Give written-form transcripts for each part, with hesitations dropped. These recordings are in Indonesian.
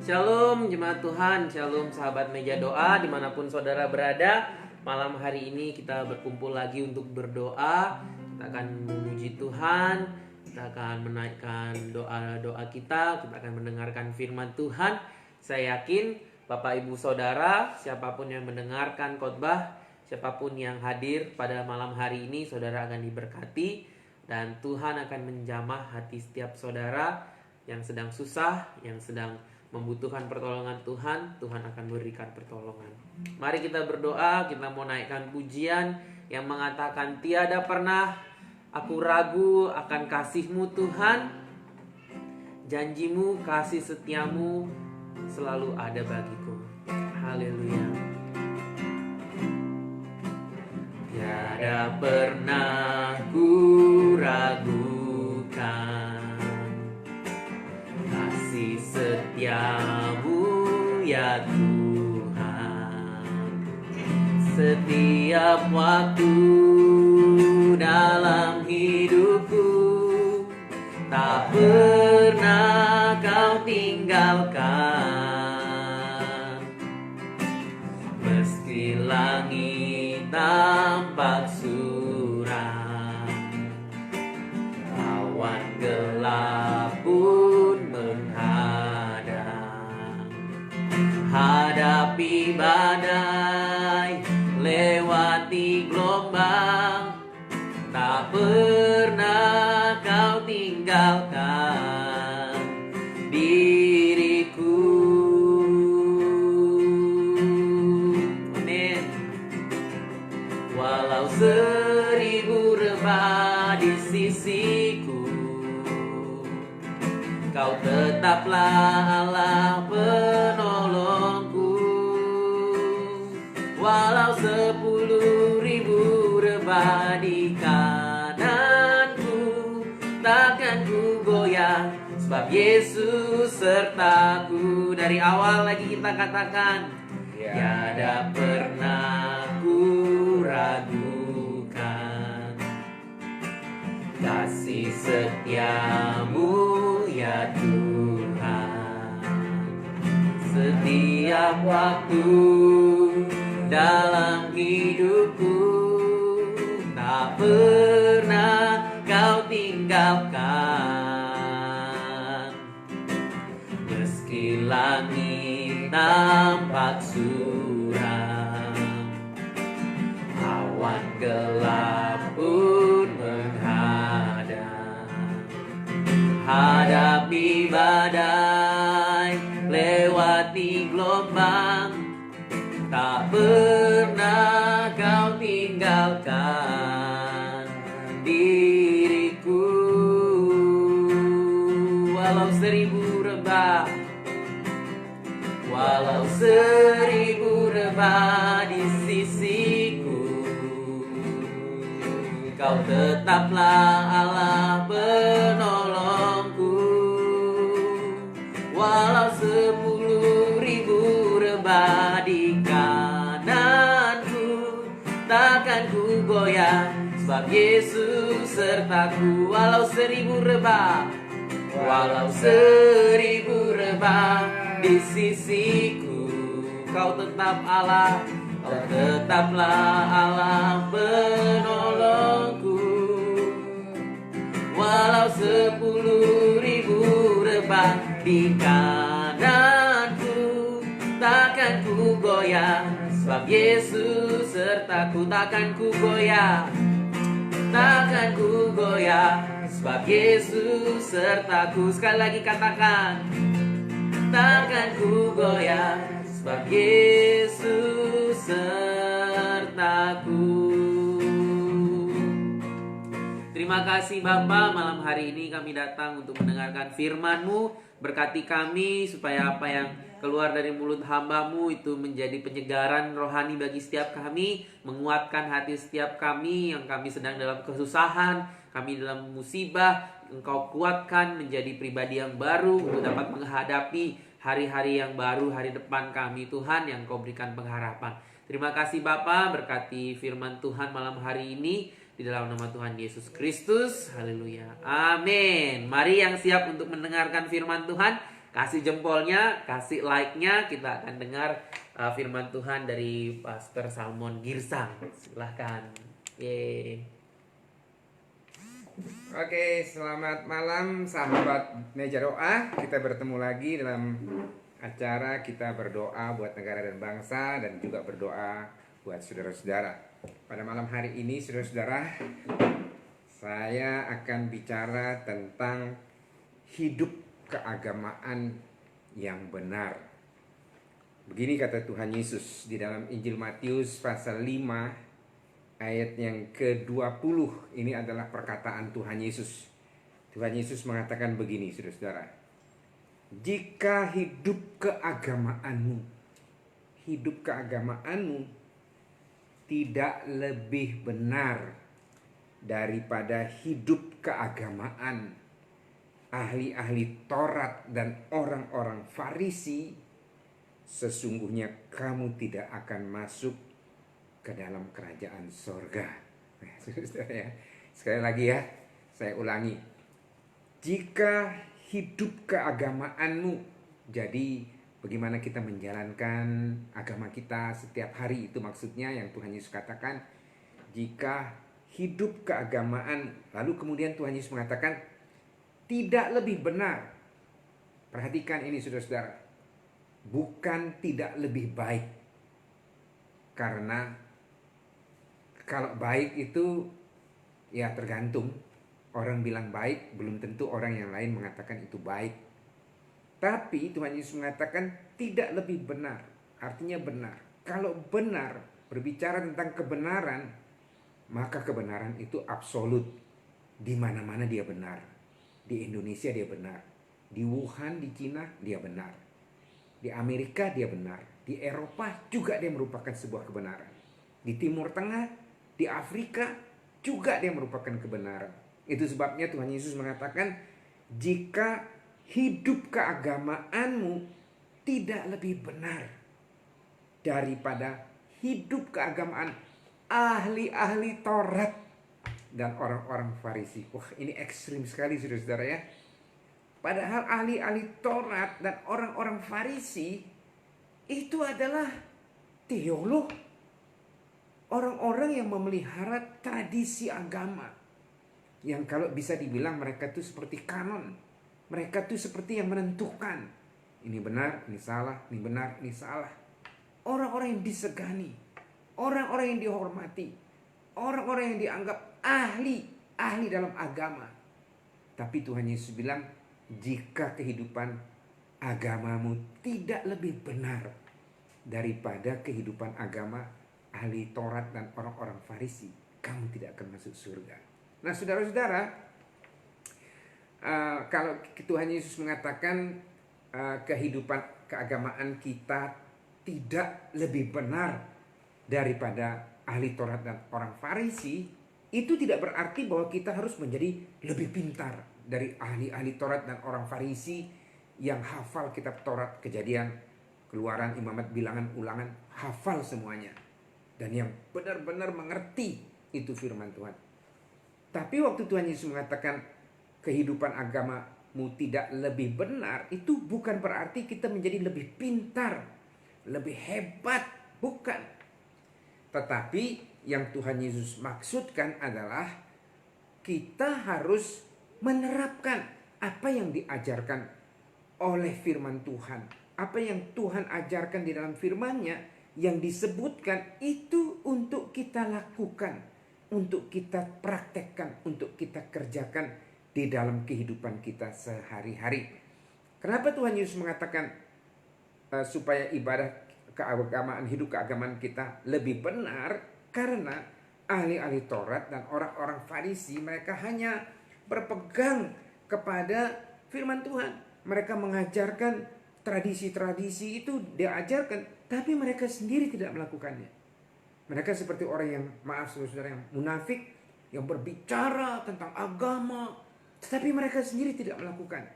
Shalom jemaat Tuhan, shalom sahabat meja doa dimanapun saudara berada. Malam hari ini kita berkumpul lagi untuk berdoa. Kita akan memuji Tuhan, kita akan menaikkan doa-doa kita akan mendengarkan firman Tuhan. Saya yakin Bapak Ibu Saudara, siapapun yang mendengarkan khotbah, siapapun yang hadir pada malam hari ini, saudara akan diberkati. Dan Tuhan akan menjamah hati setiap saudara yang sedang susah, yang sedang membutuhkan pertolongan Tuhan. Tuhan akan berikan pertolongan. Mari kita berdoa. Kita mau naikkan pujian yang mengatakan, tiada pernah aku ragu akan kasih-Mu Tuhan. Janji-Mu, kasih setiamu selalu ada bagiku. Haleluya. Tiada pernah ku ragukan kasih setiamu ya Tuhan. Setiap waktu dalam hidupku tak pernah Kau tinggalkan. Meski langit tampak suram, awan gelap pun menghadang. Hadapi badai, lewati gelombang, tak pernah Kau tinggalkan diriku. Amin. Walau 1000 rebah di sisiku, Kau tetaplah Allah penolongku. Walau 10.000 rebah di kananku, takkan ku goyah, sebab Yesus sertaku. Dari awal lagi kita katakan, tiada pernah ku ragukan kasih setiamu ya Tuhan. Setiap waktu dalam hidupku tak pernah Kau tinggalkan. Meski langit nampak suram, awan gelap pun menghadang. Hadapi badai, lewati gelombang, tak pernah Kau tinggalkan diriku. Walau 1000 rebah, walau 1000 rebah di sisiku, Kau tetaplah Allah penolongku. Walau 10.000 rebah di kananku, takkan ku goyah, sebab Yesus sertaku. Walau 1000 rebah, walau 1000 rebah di sisiku, Kau tetap Allah, Kau tetaplah Allah penolongku. Walau 10.000 rebah di kananku, takkan ku goyah, sebab Yesus sertaku. Takkan ku goyah, takkan ku goyah, sebab Yesus sertaku. Sekali lagi katakan, takkan ku goyah, sebab Yesus sertaku. Terima kasih Bapa, malam hari ini kami datang untuk mendengarkan firman-Mu. Berkati kami supaya apa yang keluar dari mulut hamba-Mu itu menjadi penyegaran rohani bagi setiap kami, menguatkan hati setiap kami yang kami sedang dalam kesusahan, kami dalam musibah. Engkau kuatkan menjadi pribadi yang baru untuk dapat menghadapi hari-hari yang baru, hari depan kami Tuhan, yang Kau berikan pengharapan. Terima kasih Bapa, berkati firman Tuhan malam hari ini di dalam nama Tuhan Yesus Kristus. Haleluya. Amin. Mari yang siap untuk mendengarkan firman Tuhan, Kasih jempolnya, kasih like-nya, kita akan dengar firman Tuhan dari Pastor Salmon Girsang. Silahkan. Yeay. Oke, selamat malam sahabat Meja Doa. Kita bertemu lagi dalam acara kita berdoa buat negara dan bangsa dan juga berdoa buat saudara-saudara. Pada malam hari ini saudara-saudara, saya akan bicara tentang hidup keagamaan yang benar. Begini kata Tuhan Yesus di dalam Injil Matius pasal 5 ayat yang ke-20. Ini adalah perkataan Tuhan Yesus. Tuhan Yesus mengatakan begini, saudara-saudara. Jika hidup keagamaanmu tidak lebih benar daripada hidup keagamaan ahli-ahli Taurat dan orang-orang Farisi, sesungguhnya kamu tidak akan masuk ke dalam kerajaan sorga. Ya. Sekali lagi ya, saya ulangi. Jika hidup keagamaanmu, jadi bagaimana kita menjalankan agama kita setiap hari, itu maksudnya yang Tuhan Yesus katakan. Jika hidup keagamaan, lalu kemudian Tuhan Yesus mengatakan tidak lebih benar. Perhatikan ini saudara-saudara, bukan tidak lebih baik. Karena kalau baik itu ya tergantung. Orang bilang baik, belum tentu orang yang lain mengatakan itu baik. Tapi Tuhan Yesus mengatakan tidak lebih benar. Artinya benar. Kalau benar, berbicara tentang kebenaran, maka kebenaran itu absolut. Di mana-mana dia benar. Di Indonesia dia benar. Di Wuhan, di Cina dia benar. Di Amerika dia benar. Di Eropa juga dia merupakan sebuah kebenaran. Di Timur Tengah, di Afrika juga dia merupakan kebenaran. Itu sebabnya Tuhan Yesus mengatakan, jika hidup keagamaanmu tidak lebih benar daripada hidup keagamaan ahli-ahli Taurat dan orang-orang Farisi. Wah, ini ekstrim sekali saudara-saudara ya. Padahal ahli-ahli Taurat dan orang-orang Farisi itu adalah teolog, orang-orang yang memelihara tradisi agama, yang kalau bisa dibilang mereka itu seperti kanon. Mereka itu seperti yang menentukan ini benar, ini salah, ini benar, ini salah. Orang-orang yang disegani, orang-orang yang dihormati, orang-orang yang dianggap ahli dalam agama. Tapi Tuhan Yesus bilang, jika kehidupan agamamu tidak lebih benar daripada kehidupan agama ahli Taurat dan orang-orang Farisi, kamu tidak akan masuk surga. Nah saudara-saudara, kalau Tuhan Yesus mengatakan kehidupan keagamaan kita tidak lebih benar daripada ahli Taurat dan orang Farisi, itu tidak berarti bahwa kita harus menjadi lebih pintar dari ahli-ahli Taurat dan orang Farisi yang hafal kitab Taurat, Kejadian, Keluaran, Imamat, Bilangan, Ulangan, hafal semuanya. Dan yang benar-benar mengerti itu firman Tuhan. Tapi waktu Tuhan Yesus mengatakan kehidupan agamamu tidak lebih benar, itu bukan berarti kita menjadi lebih pintar, lebih hebat, bukan. Tetapi yang Tuhan Yesus maksudkan adalah kita harus menerapkan apa yang diajarkan oleh firman Tuhan. Apa yang Tuhan ajarkan di dalam firman-Nya, yang disebutkan itu untuk kita lakukan, untuk kita praktekkan, untuk kita kerjakan di dalam kehidupan kita sehari-hari. Kenapa Tuhan Yesus mengatakan supaya ibadah keagamaan, hidup keagamaan kita lebih benar? Karena ahli-ahli Taurat dan orang-orang Farisi, mereka hanya berpegang kepada firman Tuhan. Mereka mengajarkan tradisi-tradisi, itu diajarkan, tapi mereka sendiri tidak melakukannya. Mereka seperti orang yang, maaf saudara, yang munafik, yang berbicara tentang agama, tetapi mereka sendiri tidak melakukan.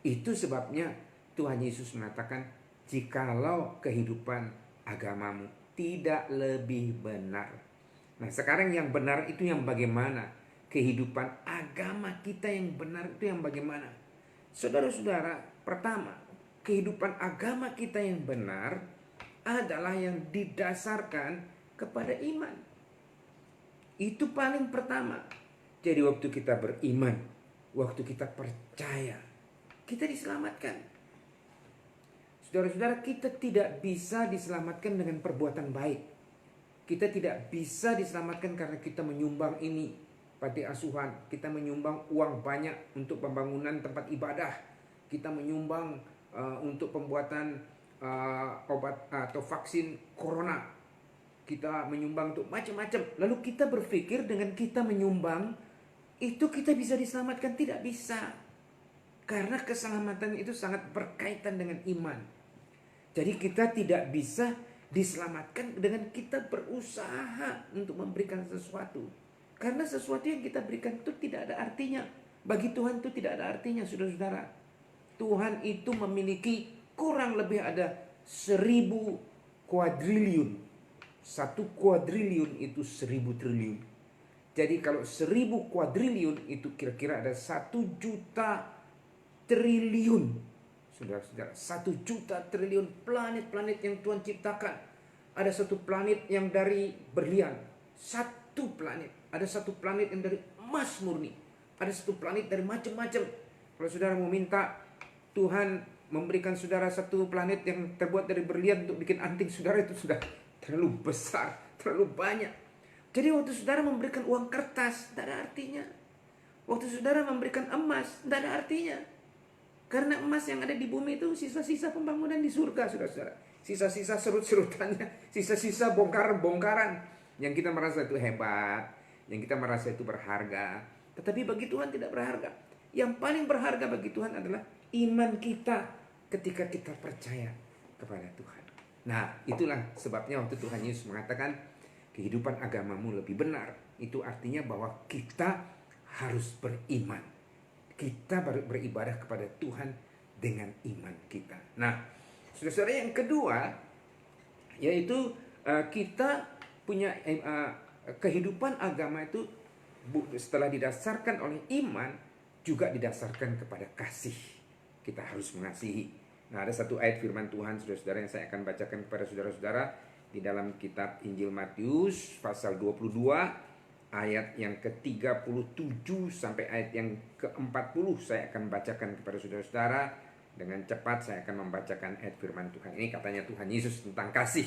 Itu sebabnya Tuhan Yesus mengatakan, jikalau kehidupan agamamu tidak lebih benar. Nah sekarang yang benar itu yang bagaimana? Kehidupan agama kita yang benar itu yang bagaimana? Saudara-saudara, pertama, kehidupan agama kita yang benar adalah yang didasarkan kepada iman. Itu paling pertama. Jadi waktu kita beriman, waktu kita percaya, kita diselamatkan. Saudara-saudara, kita tidak bisa diselamatkan dengan perbuatan baik. Kita tidak bisa diselamatkan karena kita menyumbang ini, panti asuhan. Kita menyumbang uang banyak untuk pembangunan tempat ibadah. Kita menyumbang untuk pembuatan obat atau vaksin corona. Kita menyumbang untuk macam-macam. Lalu kita berpikir dengan kita menyumbang itu kita bisa diselamatkan. Tidak bisa. Karena keselamatan itu sangat berkaitan dengan iman. Jadi kita tidak bisa diselamatkan dengan kita berusaha untuk memberikan sesuatu. Karena sesuatu yang kita berikan itu tidak ada artinya. Bagi Tuhan itu tidak ada artinya, saudara-saudara. Tuhan itu memiliki kurang lebih ada 1000 kuadriliun. 1 kuadriliun itu 1000 triliun. Jadi kalau 1000 kuadriliun itu kira-kira ada 1 juta triliun. Saudara-saudara, 1 juta triliun planet-planet yang Tuhan ciptakan. Ada satu planet yang dari berlian. Satu planet. Ada satu planet yang dari emas murni. Ada satu planet dari macam-macam. Kalau saudara mau minta Tuhan memberikan saudara satu planet yang terbuat dari berlian untuk bikin anting saudara, itu sudah terlalu besar, terlalu banyak. Jadi waktu saudara memberikan uang kertas, tidak ada artinya. Waktu saudara memberikan emas, tidak ada artinya. Karena emas yang ada di bumi itu sisa-sisa pembangunan di surga, saudara-saudara. Sisa-sisa serut-serutannya, sisa-sisa bongkaran-bongkaran yang kita merasa itu hebat, yang kita merasa itu berharga. Tetapi bagi Tuhan tidak berharga. Yang paling berharga bagi Tuhan adalah iman kita ketika kita percaya kepada Tuhan. Nah, itulah sebabnya waktu Tuhan Yesus mengatakan kehidupan agamamu lebih benar. Itu artinya bahwa kita harus beriman. Kita beribadah kepada Tuhan dengan iman kita. Nah, saudara-saudara, yang kedua yaitu kita punya kehidupan agama itu setelah didasarkan oleh iman juga didasarkan kepada kasih. Kita harus mengasihi. Nah, ada satu ayat firman Tuhan, saudara-saudara, yang saya akan bacakan kepada saudara-saudara di dalam kitab Injil Matius pasal 22 ayat yang ke-37 sampai ayat yang ke-40. Saya akan bacakan kepada saudara-saudara dengan cepat. Saya akan membacakan ayat firman Tuhan. Ini katanya Tuhan Yesus tentang kasih.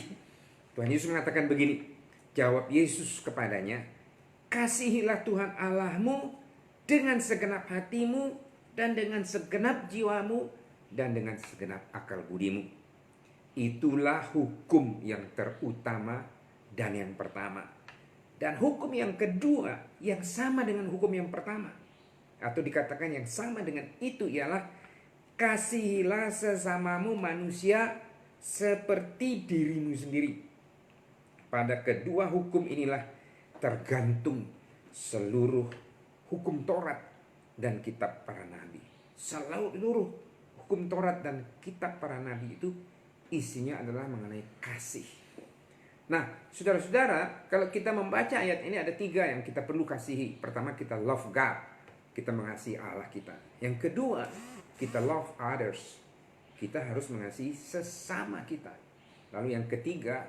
Tuhan Yesus mengatakan begini. Jawab Yesus kepadanya, kasihilah Tuhan Allahmu dengan segenap hatimu dan dengan segenap jiwamu dan dengan segenap akal budimu. Itulah hukum yang terutama dan yang pertama. Dan hukum yang kedua yang sama dengan hukum yang pertama, atau dikatakan yang sama dengan itu, ialah kasihilah sesamamu manusia seperti dirimu sendiri. Pada kedua hukum inilah tergantung seluruh hukum Taurat dan kitab para nabi. Seluruh hukum Taurat dan kitab para nabi itu isinya adalah mengenai kasih. Nah, saudara-saudara, kalau kita membaca ayat ini ada 3 yang kita perlu kasihi. Pertama, kita love God. Kita mengasihi Allah kita. Yang kedua, kita love others. Kita harus mengasihi sesama kita. Lalu yang ketiga,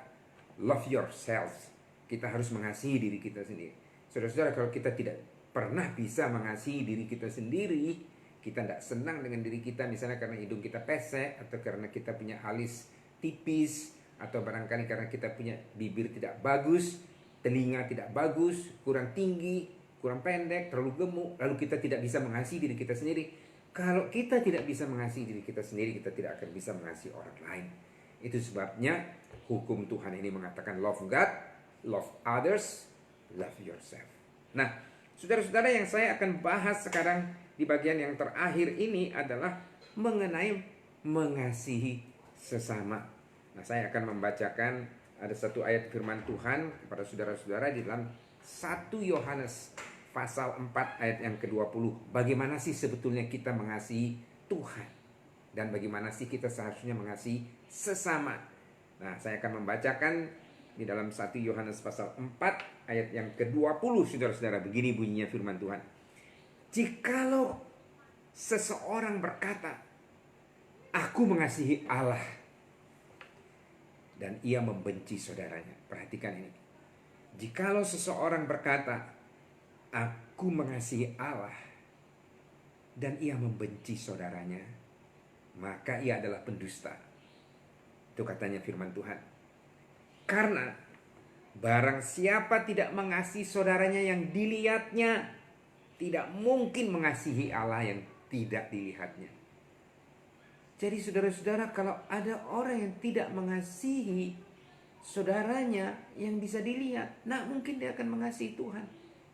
love yourself. Kita harus mengasihi diri kita sendiri. Saudara-saudara, kalau kita tidak pernah bisa mengasihi diri kita sendiri, kita tidak senang dengan diri kita, misalnya karena hidung kita pesek, atau karena kita punya alis tipis, atau barangkali karena kita punya bibir tidak bagus, telinga tidak bagus, kurang tinggi, kurang pendek, terlalu gemuk, lalu kita tidak bisa mengasihi diri kita sendiri. Kalau kita tidak bisa mengasihi diri kita sendiri, kita tidak akan bisa mengasihi orang lain. Itu sebabnya hukum Tuhan ini mengatakan love God, love others, love yourself. Nah, saudara-saudara, yang saya akan bahas sekarang di bagian yang terakhir ini adalah mengenai mengasihi sesama. Nah, saya akan membacakan ada satu ayat firman Tuhan kepada saudara-saudara di dalam 1 Yohanes pasal 4 ayat yang ke-20. Bagaimana sih sebetulnya kita mengasihi Tuhan? Dan bagaimana sih kita seharusnya mengasihi sesama? Nah, saya akan membacakan di dalam 1 Yohanes pasal 4 ayat yang ke-20, saudara-saudara. Begini bunyinya firman Tuhan. Jikalau seseorang berkata, Aku mengasihi Allah dan ia membenci saudaranya. Perhatikan ini. Jikalau seseorang berkata, aku mengasihi Allah dan ia membenci saudaranya, maka ia adalah pendusta. Itu katanya firman Tuhan. Karena barang siapa tidak mengasihi saudaranya yang dilihatnya, tidak mungkin mengasihi Allah yang tidak dilihatnya. Jadi saudara-saudara, kalau ada orang yang tidak mengasihi saudaranya yang bisa dilihat, nah mungkin dia akan mengasihi Tuhan.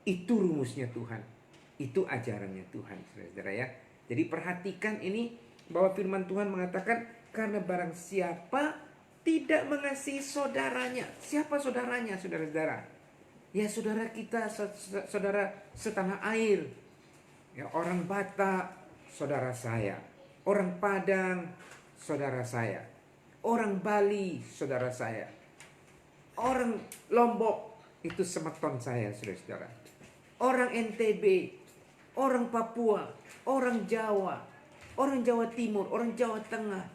Itu rumusnya Tuhan. Itu ajarannya Tuhan, saudara-saudara ya. Jadi perhatikan ini, bahwa firman Tuhan mengatakan, karena barang siapa tidak mengasihi saudaranya. Siapa saudaranya, saudara-saudara? Ya saudara kita, saudara setanah air. Ya, orang Batak, saudara saya. Orang Padang, saudara saya. Orang Bali, saudara saya. Orang Lombok, itu semeton saya, saudara-saudara. Orang NTB, orang Papua, orang Jawa, orang Jawa Timur, orang Jawa Tengah,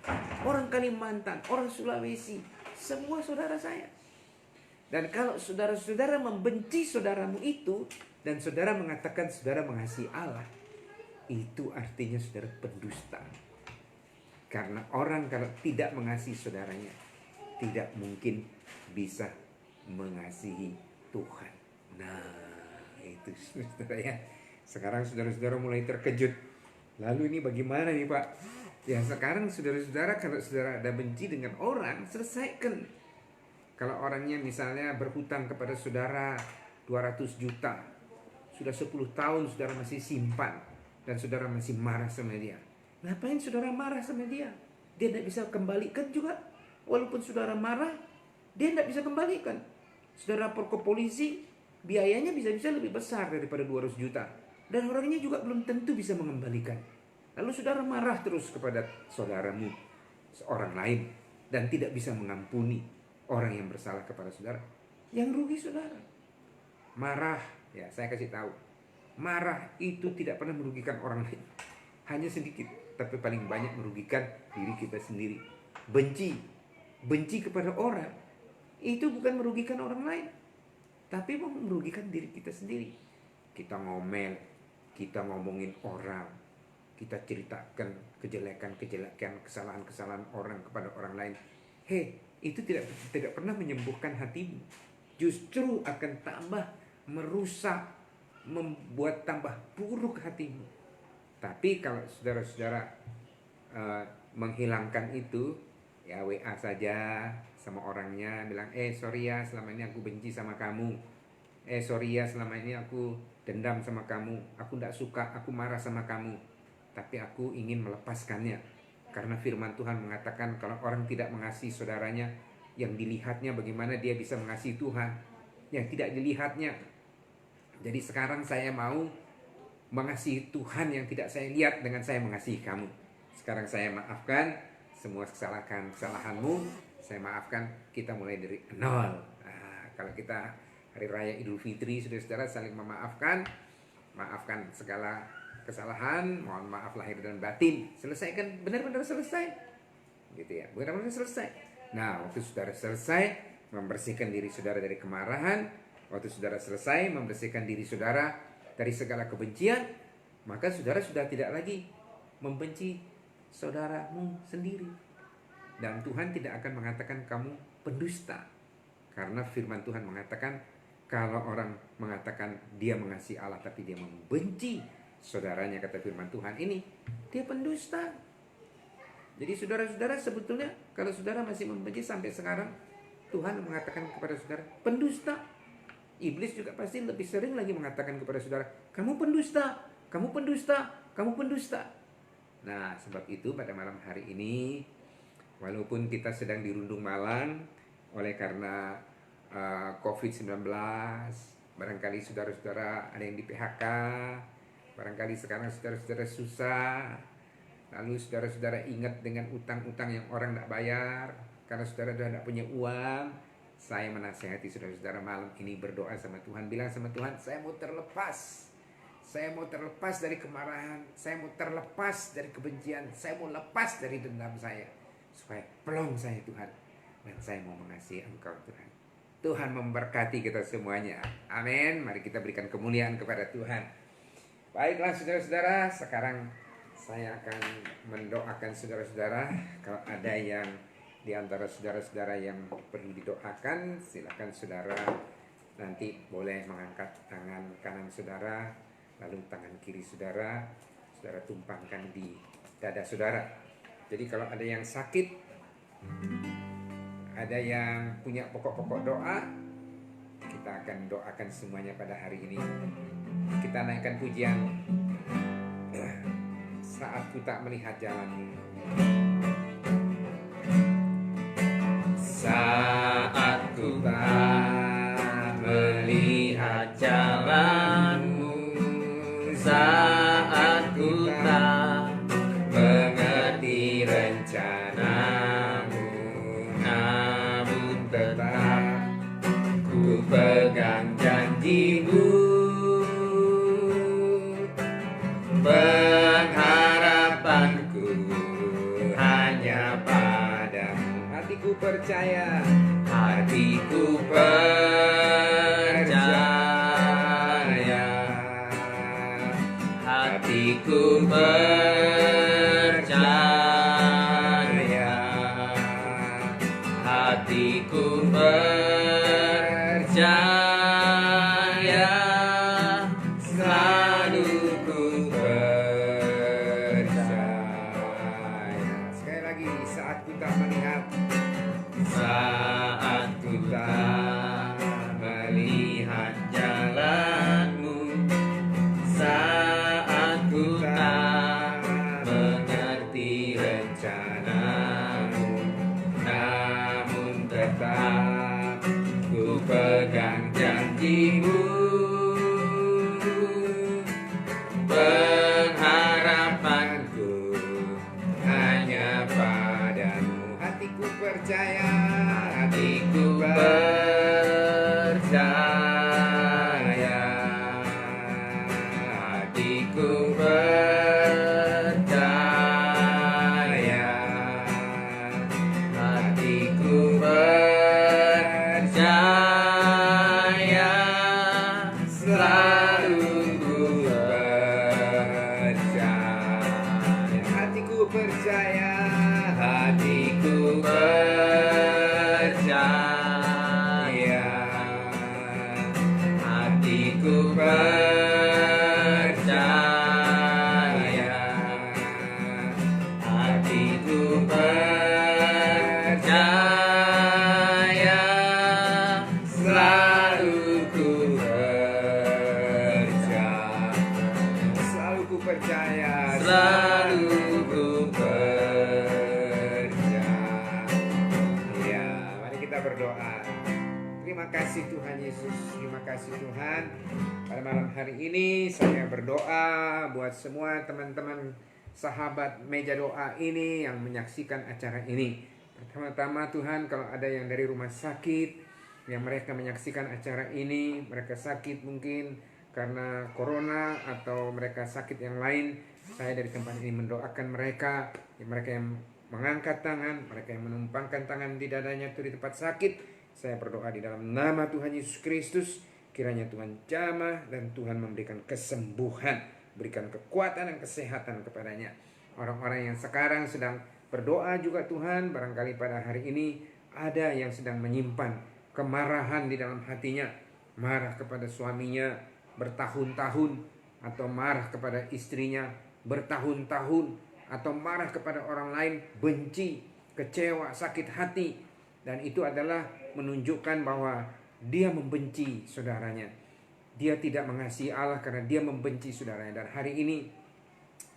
orang Kalimantan, orang Sulawesi, semua saudara saya. Dan kalau saudara-saudara membenci saudaramu itu, dan saudara mengatakan saudara mengasihi Allah, itu artinya saudara pendusta. Karena orang kalau tidak mengasihi saudaranya, tidak mungkin bisa mengasihi Tuhan. Nah, itu saudara ya. Sekarang saudara-saudara mulai terkejut. Lalu ini bagaimana nih Pak? Ya sekarang saudara-saudara, kalau saudara ada benci dengan orang, selesaikan. Kalau orangnya misalnya berhutang kepada saudara 200 juta, sudah 10 tahun saudara masih simpan, dan saudara masih marah sama dia. Ngapain saudara marah sama dia? Dia tidak bisa kembalikan juga. Walaupun saudara marah, dia tidak bisa kembalikan. Saudara lapor ke polisi, biayanya bisa-bisa lebih besar daripada 200 juta. Dan orangnya juga belum tentu bisa mengembalikan. Lalu saudara marah terus kepada saudaramu, seorang lain, dan tidak bisa mengampuni orang yang bersalah kepada saudara. Yang rugi saudara. Marah, ya saya kasih tahu. Marah itu tidak pernah merugikan orang lain. Hanya sedikit, tapi paling banyak merugikan diri kita sendiri. Benci kepada orang, itu bukan merugikan orang lain, tapi merugikan diri kita sendiri. Kita ngomel, kita ngomongin orang, kita ceritakan kejelekan-kejelekan, kesalahan-kesalahan orang kepada orang lain. Itu tidak pernah menyembuhkan hatimu. Justru akan tambah merusak, membuat tambah buruk hatimu. Tapi kalau saudara-saudara menghilangkan itu, ya WA saja sama orangnya, bilang sorry ya selama ini aku benci sama kamu, sorry ya selama ini aku dendam sama kamu, aku tidak suka, aku marah sama kamu, tapi aku ingin melepaskannya. Karena firman Tuhan mengatakan kalau orang tidak mengasihi saudaranya yang dilihatnya, bagaimana dia bisa mengasihi Tuhan yang tidak dilihatnya. Jadi sekarang saya mau mengasihi Tuhan yang tidak saya lihat dengan saya mengasihi kamu. Sekarang saya maafkan semua kesalahanmu, saya maafkan, kita mulai dari nol. Nah, kalau kita hari raya Idul Fitri, saudara-saudara saling memaafkan, maafkan segala kesalahan, mohon maaf lahir dan batin, selesaikan, benar-benar selesai, gitu ya, benar-benar selesai. Nah, waktu saudara selesai membersihkan diri saudara dari kemarahan, waktu saudara selesai membersihkan diri saudara dari segala kebencian, maka saudara sudah tidak lagi membenci saudaramu sendiri. Dan Tuhan tidak akan mengatakan kamu pendusta. Karena firman Tuhan mengatakan kalau orang mengatakan dia mengasihi Allah tapi dia membenci saudaranya, kata firman Tuhan ini, dia pendusta. Jadi saudara-saudara, sebetulnya kalau saudara masih membenci sampai sekarang, Tuhan mengatakan kepada saudara pendusta. Iblis juga pasti lebih sering lagi mengatakan kepada saudara, kamu pendusta, kamu pendusta, kamu pendusta. Nah, sebab itu pada malam hari ini, walaupun kita sedang dirundung malang oleh karena COVID-19, barangkali saudara-saudara ada yang di PHK, barangkali sekarang saudara-saudara susah, lalu saudara-saudara ingat dengan utang-utang yang orang tidak bayar, karena saudara sudah tidak punya uang. Saya menasihati saudara-saudara malam ini berdoa sama Tuhan, bilang sama Tuhan, saya mau terlepas Saya mau terlepas dari kemarahan, saya mau terlepas dari kebencian, saya mau lepas dari dendam saya. Supaya pelong saya Tuhan, dan saya mau mengasihi Engkau Tuhan. Tuhan memberkati kita semuanya. Amin. Mari kita berikan kemuliaan kepada Tuhan. Baiklah saudara-saudara, sekarang saya akan mendoakan saudara-saudara. Kalau ada yang di antara saudara-saudara yang perlu didoakan, silakan saudara nanti boleh mengangkat tangan kanan saudara, lalu tangan kiri saudara, saudara tumpangkan di dada saudara. Jadi kalau ada yang sakit, ada yang punya pokok-pokok doa, kita akan doakan semuanya pada hari ini. Kita naikkan pujian Saat Ku Tak Melihat Jalanmu. Saat ku tak melihat jalanmu, saat ku tak mengerti rencanamu, namun tetap ku pegang janjimu, pengharapanku hanya padamu. Hatiku percaya, Hatiku percaya, hatiku percaya, hatiku percaya, selalu ku percaya. sekali lagi, saat ku tak melihat, Saat ku tak melihat jalanmu, saat ku tak mengerti rencanamu, namun tetap ku pegang janjimu, pengharapanku hanya padamu. hatiku percaya, Hatiku percaya, hatiku percaya, hatiku percaya, selalu ku percaya. hatiku percaya, Hatiku percaya, hatiku percaya, hatiku percaya, selalu ku percaya, selalu ku percaya, selalu ku percaya. Ya, mari kita berdoa. Terima kasih Tuhan Yesus, terima kasih Tuhan. Pada malam hari ini saya berdoa buat semua teman-teman sahabat meja doa ini yang menyaksikan acara ini. Pertama-tama Tuhan, kalau ada yang dari rumah sakit, yang mereka menyaksikan acara ini, mereka sakit mungkin karena corona atau mereka sakit yang lain, saya dari tempat ini mendoakan mereka, mereka yang mengangkat tangan, mereka yang menumpangkan tangan di dadanya itu di tempat sakit. Saya berdoa di dalam nama Tuhan Yesus Kristus, kiranya Tuhan jamah dan Tuhan memberikan kesembuhan, berikan kekuatan dan kesehatan kepadanya. Orang-orang yang sekarang sedang berdoa juga Tuhan, barangkali pada hari ini ada yang sedang menyimpan kemarahan di dalam hatinya, marah kepada suaminya bertahun-tahun, atau marah kepada istrinya bertahun-tahun, atau marah kepada orang lain, benci, kecewa, sakit hati. Dan itu adalah menunjukkan bahwa dia membenci saudaranya. Dia tidak mengasihi Allah karena dia membenci saudaranya. Dan hari ini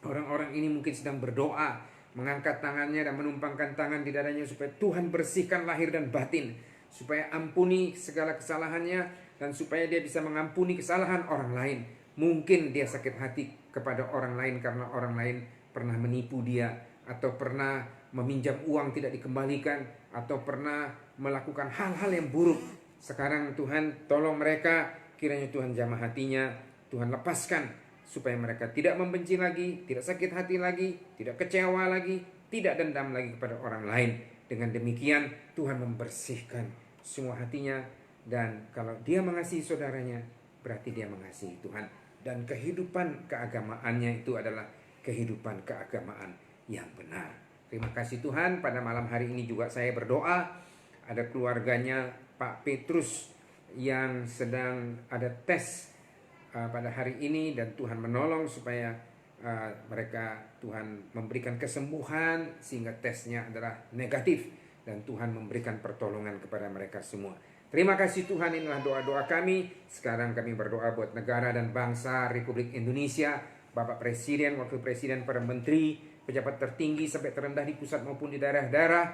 orang-orang ini mungkin sedang berdoa, mengangkat tangannya dan menumpangkan tangan di dadanya supaya Tuhan bersihkan lahir dan batin, supaya ampuni segala kesalahannya, dan supaya dia bisa mengampuni kesalahan orang lain. Mungkin dia sakit hati kepada orang lain karena orang lain pernah menipu dia, atau pernah meminjam uang tidak dikembalikan, atau pernah melakukan hal-hal yang buruk. Sekarang Tuhan tolong mereka, kiranya Tuhan jamah hatinya, Tuhan lepaskan supaya mereka tidak membenci lagi, tidak sakit hati lagi, tidak kecewa lagi, tidak dendam lagi kepada orang lain. Dengan demikian Tuhan membersihkan semua hatinya, dan kalau dia mengasihi saudaranya berarti dia mengasihi Tuhan. Dan kehidupan keagamaannya itu adalah kehidupan keagamaan yang benar. Terima kasih Tuhan, pada malam hari ini juga saya berdoa ada keluarganya Pak Petrus yang sedang ada tes pada hari ini, dan Tuhan menolong supaya mereka, Tuhan memberikan kesembuhan sehingga tesnya adalah negatif, dan Tuhan memberikan pertolongan kepada mereka semua. Terima kasih Tuhan, inilah doa-doa kami. Sekarang kami berdoa buat negara dan bangsa Republik Indonesia, Bapak Presiden, Wakil Presiden, para menteri, pejabat tertinggi sampai terendah di pusat maupun di daerah-daerah.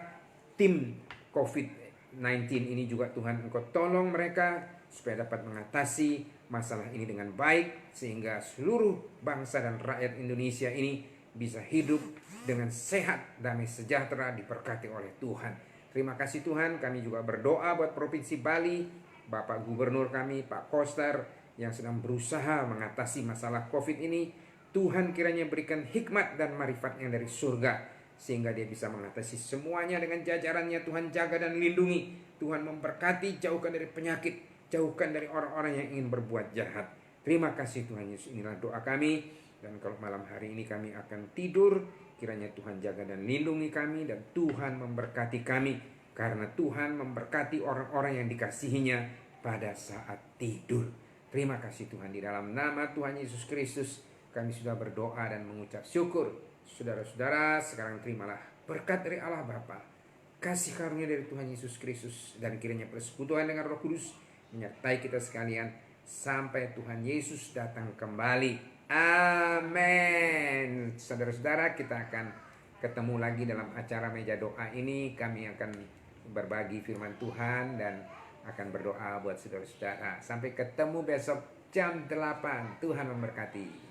Tim COVID-19 ini juga Tuhan Engkau tolong mereka supaya dapat mengatasi masalah ini dengan baik, sehingga seluruh bangsa dan rakyat Indonesia ini bisa hidup dengan sehat, damai sejahtera, diberkati oleh Tuhan. Terima kasih Tuhan. Kami juga berdoa buat Provinsi Bali, Bapak Gubernur kami Pak Koster yang sedang berusaha mengatasi masalah COVID ini. Tuhan kiranya berikan hikmat dan marifat yang dari surga, sehingga dia bisa mengatasi semuanya dengan jajarannya. Tuhan jaga dan lindungi. Tuhan memberkati, jauhkan dari penyakit, jauhkan dari orang-orang yang ingin berbuat jahat. Terima kasih Tuhan Yesus, inilah doa kami. Dan kalau malam hari ini kami akan tidur, kiranya Tuhan jaga dan lindungi kami, dan Tuhan memberkati kami, karena Tuhan memberkati orang-orang yang dikasihinya pada saat tidur. Terima kasih Tuhan, di dalam nama Tuhan Yesus Kristus kami sudah berdoa dan mengucap syukur. Saudara-saudara, sekarang terimalah berkat dari Allah Bapa, kasih karunia dari Tuhan Yesus Kristus, dan kiranya persekutuan dengan Roh Kudus menyertai kita sekalian sampai Tuhan Yesus datang kembali. Amin. Saudara-saudara, kita akan ketemu lagi dalam acara Meja Doa ini. Kami akan berbagi firman Tuhan dan akan berdoa buat saudara-saudara. Sampai ketemu besok jam 8. Tuhan memberkati.